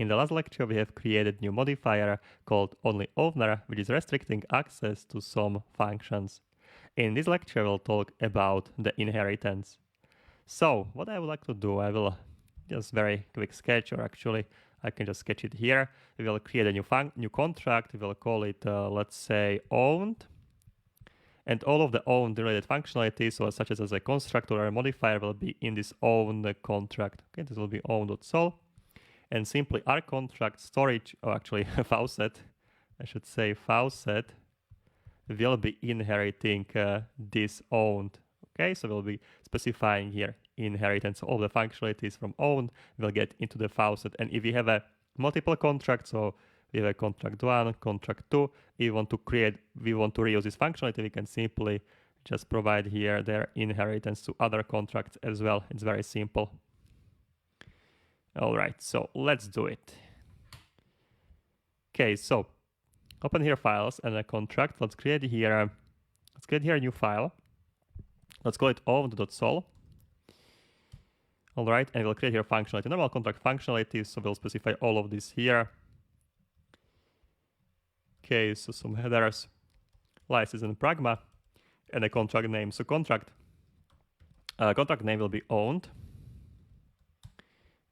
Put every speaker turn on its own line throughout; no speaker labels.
in the last lecture we have created new modifier called onlyOwner, which is restricting access to some functions. In this lecture we'll talk about the inheritance. So what I would like to do, I will just very quick sketch, or actually I can just sketch it here. We will create a new contract. We will call it, let's say, owned. And all of the owned related functionalities, so such as a constructor or a modifier, will be in this owned contract. Okay, this will be owned.sol. And simply our contract storage, or actually faucet, I should say faucet, will be inheriting this owned. Okay, so we'll be specifying here inheritance. All the functionalities from owned will get into the faucet. And if we have a multiple contract, so we have a contract 1, contract 2, we want to reuse this functionality, we can simply just provide here their inheritance to other contracts as well. It's very simple. All right, so let's do it. Okay, so open here files and a contract. Let's create here a new file. Let's call it owned.sol. All right, and we'll create here functionality, normal contract functionality. So we'll specify all of this here. Okay, so some headers, license and pragma, and a contract name. So contract name will be owned.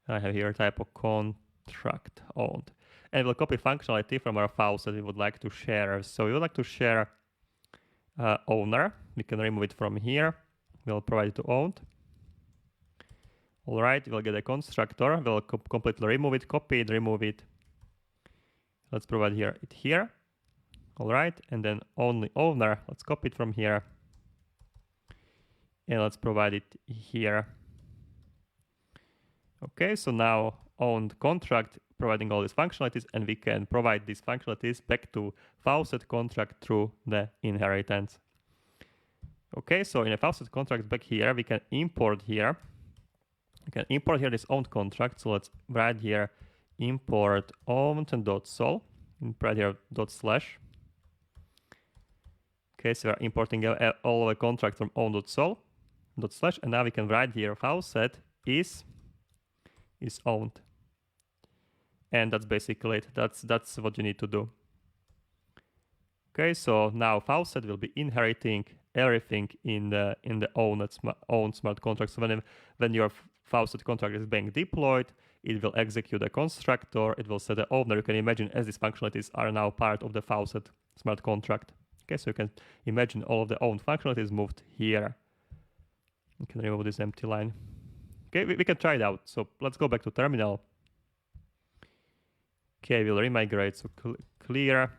I have here a type of contract owned. And we'll copy functionality from our faucet we would like to share. So we would like to share owner. We can remove it from here. We'll provide it to owned. All right, we'll get a constructor. We'll completely remove it, copy it, remove it. Let's provide it here. All right, and then onlyOwner, let's copy it from here. And let's provide it here. Okay, so now owned contract providing all these functionalities, and we can provide these functionalities back to faucet contract through the inheritance. Okay, so in a faucet contract back here, we can import here. We can import here this owned contract. So let's write here import owned.sol, import here /. Okay, so we're importing all of the contract from owned.sol, /, and now we can write here faucet is owned. And that's basically it. That's what you need to do. Okay, so now faucet will be inheriting everything in the owned smart contract. So when your faucet contract is being deployed, it will execute a constructor, it will set the owner. You can imagine as these functionalities are now part of the faucet smart contract. Okay, so you can imagine all of the owned functionalities moved here. You can remove this empty line. Okay, we can try it out. So let's go back to terminal. Okay, we'll remigrate. So clear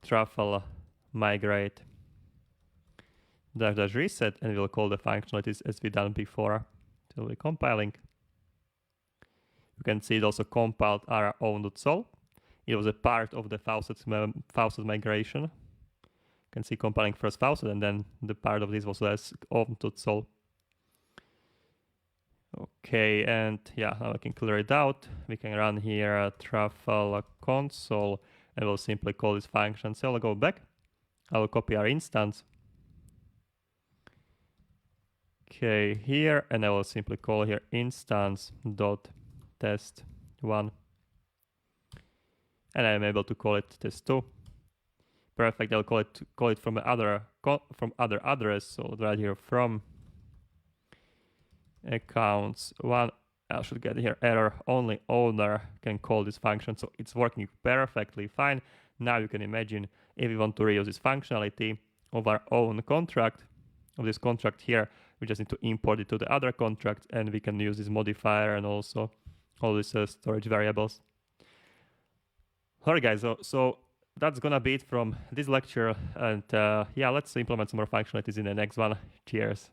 truffle migrate -- reset, and we'll call the functionalities as we done before. So we're compiling. You can see it also compiled our own.sol. It was a part of the faucet migration. You can see compiling first faucet, and then the part of this was as own.sol. Okay, and yeah, now we can clear it out. We can run here truffle console, and we'll simply call this function. So I'll go back. I will copy our instance. Okay, here, and I will simply call here instance.test1. And I'm able to call it test2. Perfect. I'll call it from other address. So right here from accounts 1. I should get here error. Only owner can call this function. So it's working perfectly fine. Now you can imagine if we want to reuse this functionality of our own contract, of this contract here, we just need to import it to the other contract, and we can use this modifier and also all these storage variables. All right, guys, so that's gonna be it from this lecture, and yeah, let's implement some more functionalities in the next one. Cheers.